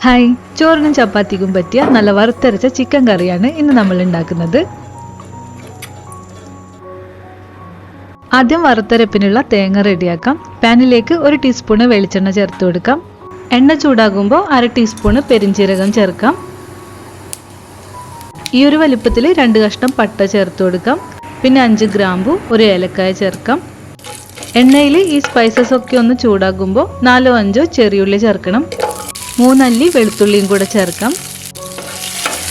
Hi, ചോറിനും ചപ്പാത്തിക്കും പറ്റിയ നല്ല വറുത്തരച്ച ചിക്കൻ കറിയാണ് ഇന്ന് നമ്മൾ ഉണ്ടാക്കുന്നത്. ആദ്യം വറുത്തരപ്പിനുള്ള തേങ്ങ റെഡിയാക്കാം. പാനിലേക്ക് 1 ടീസ്പൂൺ വെളിച്ചെണ്ണ ചേർത്ത് കൊടുക്കാം. എണ്ണ ചൂടാകുമ്പോൾ 1/2 ടീസ്പൂൺ പെരിഞ്ചീരകം ചേർക്കാം. ഈ ഒരു വലിപ്പത്തിൽ 2 കഷ്ണം പട്ട ചേർത്ത് കൊടുക്കാം. പിന്നെ 5 ഗ്രാമ്പു, 1 ഏലക്കായ ചേർക്കാം. എണ്ണയിൽ ഈ സ്പൈസസ് ഒക്കെ ഒന്ന് ചൂടാകുമ്പോൾ 4-5 ചെറിയുള്ളി ചേർക്കണം. 3 അല്ലി വെളുത്തുള്ളിയും കൂടെ ചേർക്കാം.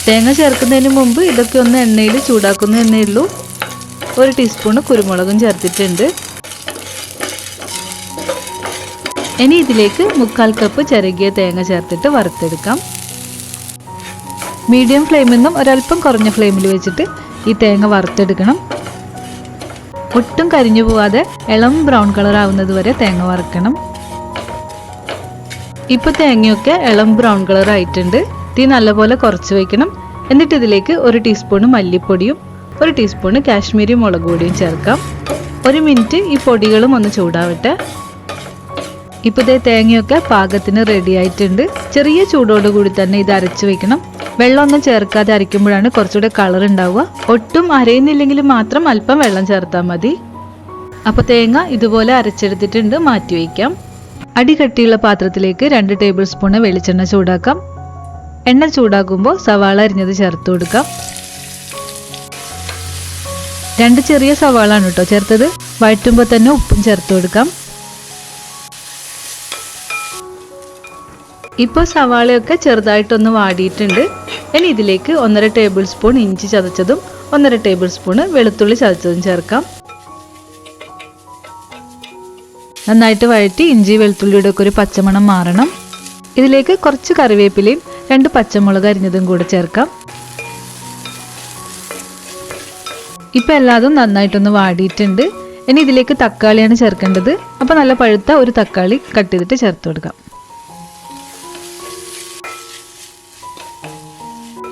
തേങ്ങ ചേർക്കുന്നതിന് മുമ്പ് ഇതൊക്കെ ഒന്ന് എണ്ണയിൽ ചൂടാക്കുന്നതന്നേ ഉള്ളൂ. 1 ടീസ്പൂൺ കുരുമുളകും ചേർത്തിട്ടുണ്ട്. ഇനി ഇതിലേക്ക് 1/4 കപ്പ് ചിരകിയ തേങ്ങ ചേർത്തിട്ട് വറുത്തെടുക്കാം. മീഡിയം ഫ്ലെയിമിൽ നിന്നും ഒരല്പം കുറഞ്ഞ ഫ്ലെയിമിൽ വെച്ചിട്ട് ഈ തേങ്ങ വറുത്തെടുക്കണം. ഒട്ടും കരിഞ്ഞു പോവാതെ ഇളം ബ്രൗൺ കളർ ആവുന്നത് വരെ തേങ്ങ വറുക്കണം. ഇപ്പോൾ തേങ്ങയൊക്കെ ഇളം ബ്രൗൺ കളർ ആയിട്ടുണ്ട്. തീ നല്ലപോലെ കുറച്ച് വയ്ക്കണം. എന്നിട്ട് ഇതിലേക്ക് 1 ടീസ്പൂൺ മല്ലിപ്പൊടിയും 1 ടീസ്പൂൺ കാശ്മീരി മുളക് പൊടിയും ചേർക്കാം. 1 മിനിറ്റ് ഈ പൊടികളും ഒന്ന് ചൂടാവട്ടെ. ഇപ്പോൾ ഇതേ തേങ്ങയൊക്കെ പാകത്തിന് റെഡി ആയിട്ടുണ്ട്. ചെറിയ ചൂടോടുകൂടി തന്നെ ഇത് അരച്ച് വയ്ക്കണം. വെള്ളമൊന്നും ചേർക്കാതെ അരയ്ക്കുമ്പോഴാണ് കുറച്ചുകൂടെ കളർ ഉണ്ടാവുക. ഒട്ടും അരയുന്നില്ലെങ്കിൽ മാത്രം അല്പം വെള്ളം ചേർത്താൽ മതി. അപ്പോൾ തേങ്ങ ഇതുപോലെ അരച്ചെടുത്തിട്ടുണ്ട്, മാറ്റി വയ്ക്കാം. അടികട്ടിയുള്ള പാത്രത്തിലേക്ക് 2 ടേബിൾ സ്പൂൺ വെളിച്ചെണ്ണ ചൂടാക്കാം. എണ്ണ ചൂടാക്കുമ്പോൾ സവാള അരിഞ്ഞത് ചേർത്ത് കൊടുക്കാം. 2 ചെറിയ സവാളാണ് കേട്ടോ ചേർത്തത്. വഴറ്റുമ്പോൾ തന്നെ ഉപ്പും ചേർത്ത് കൊടുക്കാം. ഇപ്പോൾ സവാളയൊക്കെ ചെറുതായിട്ടൊന്ന് വാടിയിട്ടുണ്ട്. ഇനി ഇതിലേക്ക് 1.5 ടേബിൾ സ്പൂൺ ഇഞ്ചി ചതച്ചതും 1.5 ടേബിൾ സ്പൂൺ വെളുത്തുള്ളി ചതച്ചതും ചേർക്കാം. നന്നായിട്ട് വഴറ്റി ഇഞ്ചി വെളുത്തുള്ളിയുടെ ഒക്കെ ഒരു പച്ചമണം മാറണം. ഇതിലേക്ക് കുറച്ച് കറിവേപ്പിലയും 2 പച്ചമുളക് അരിഞ്ഞതും കൂടെ ചേർക്കാം. ഇപ്പം എല്ലാതും നന്നായിട്ടൊന്ന് വാടിയിട്ടുണ്ട്. ഇനി ഇതിലേക്ക് തക്കാളിയാണ് ചേർക്കേണ്ടത്. അപ്പോൾ നല്ല പഴുത്ത ഒരു തക്കാളി കട്ട് ചെയ്തിട്ട് ചേർത്ത് കൊടുക്കാം.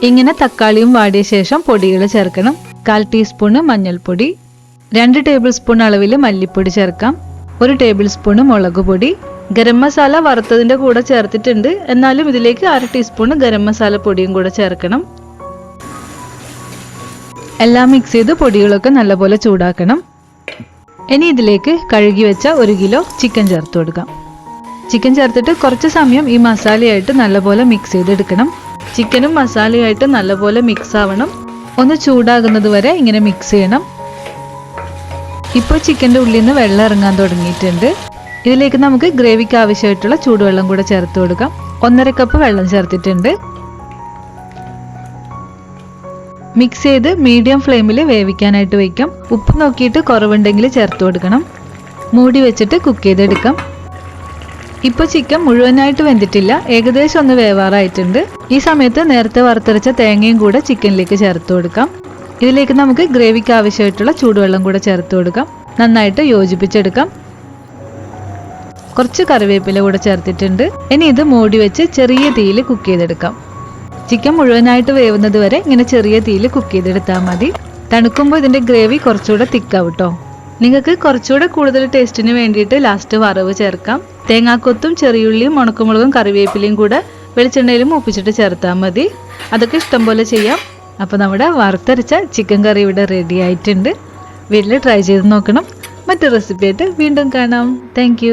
ഇങ്ങനെ തക്കാളിയും വാടിയ ശേഷം പൊടികൾ ചേർക്കണം. 1/4 ടീസ്പൂൺ മഞ്ഞൾപ്പൊടി, 2 ടേബിൾ സ്പൂൺ അളവിൽ മല്ലിപ്പൊടി ചേർക്കാം. 1 ടേബിൾ സ്പൂൺ മുളക് പൊടി. ഗരം മസാല വറുത്തതിൻ്റെ കൂടെ ചേർത്തിട്ടുണ്ട്. എന്നാലും ഇതിലേക്ക് 1/2 ടീസ്പൂൺ ഗരം മസാല പൊടിയും കൂടെ ചേർക്കണം. എല്ലാം മിക്സ് ചെയ്ത് പൊടികളൊക്കെ നല്ലപോലെ ചൂടാക്കണം. ഇനി ഇതിലേക്ക് കഴുകി വെച്ച 1 കിലോ ചിക്കൻ ചേർത്ത് കൊടുക്കാം. ചിക്കൻ ചേർത്തിട്ട് കുറച്ച് സമയം ഈ മസാലയായിട്ട് നല്ലപോലെ മിക്സ് ചെയ്തെടുക്കണം. ചിക്കനും മസാലയായിട്ട് നല്ലപോലെ മിക്സ് ആവണം. ഒന്ന് ചൂടാകുന്നത് വരെ ഇങ്ങനെ മിക്സ് ചെയ്യണം. ഇപ്പോൾ ചിക്കൻ്റെ ഉള്ളിൽ നിന്ന് വെള്ളം ഇറങ്ങാൻ തുടങ്ങിയിട്ടുണ്ട്. ഇതിലേക്ക് നമുക്ക് ഗ്രേവിക്ക് ആവശ്യമായിട്ടുള്ള ചൂടുവെള്ളം കൂടെ ചേർത്ത് കൊടുക്കാം. 1.5 കപ്പ് വെള്ളം ചേർത്തിട്ടുണ്ട്. മിക്സ് ചെയ്ത് മീഡിയം ഫ്ലെയിമിൽ വേവിക്കാനായിട്ട് വയ്ക്കാം. ഉപ്പ് നോക്കിയിട്ട് കുറവുണ്ടെങ്കിൽ ചേർത്ത് കൊടുക്കണം. മൂടി വെച്ചിട്ട് കുക്ക് ചെയ്തെടുക്കാം. ഇപ്പോൾ ചിക്കൻ മുഴുവനായിട്ട് വെന്തിട്ടില്ല, ഏകദേശം ഒന്ന് വേവാറായിട്ടുണ്ട്. ഈ സമയത്ത് നേരത്തെ വറുത്തരച്ച തേങ്ങയും കൂടെ ചിക്കനിലേക്ക് ചേർത്ത് കൊടുക്കാം. ഇതിലേക്ക് നമുക്ക് ഗ്രേവിക്ക് ആവശ്യമായിട്ടുള്ള ചൂടുവെള്ളം കൂടെ ചേർത്ത് കൊടുക്കാം. നന്നായിട്ട് യോജിപ്പിച്ചെടുക്കാം. കുറച്ച് കറിവേപ്പില കൂടെ ചേർത്തിട്ടുണ്ട്. ഇനി ഇത് മൂടി വെച്ച് ചെറിയ തീയിൽ കുക്ക് ചെയ്തെടുക്കാം. ചിക്കൻ മുഴുവനായിട്ട് വേവുന്നത് വരെ ഇങ്ങനെ ചെറിയ തീയിൽ കുക്ക് ചെയ്തെടുത്താൽ മതി. തണുക്കുമ്പോൾ ഇതിൻ്റെ ഗ്രേവി കുറച്ചുകൂടെ തിക്കാവും കേട്ടോ. നിങ്ങൾക്ക് കുറച്ചുകൂടെ കൂടുതൽ ടേസ്റ്റിന് വേണ്ടിയിട്ട് ലാസ്റ്റ് വറവ് ചേർക്കാം. തേങ്ങാക്കൊത്തും ചെറിയുള്ളിയും ഉണക്കമുളകും കറിവേപ്പിലയും കൂടെ വെളിച്ചെണ്ണയിൽ മൂപ്പിച്ചിട്ട് ചേർത്താൽ മതി. അതൊക്കെ ഇഷ്ടം പോലെ ചെയ്യാം. അപ്പോൾ നമ്മുടെ വറുത്തരച്ച ചിക്കൻ കറി ഇവിടെ റെഡി ആയിട്ടുണ്ട്. വീട്ടിൽ ട്രൈ ചെയ്ത് നോക്കണം. മറ്റൊരു റെസിപ്പി ആയിട്ട് വീണ്ടും കാണാം. താങ്ക്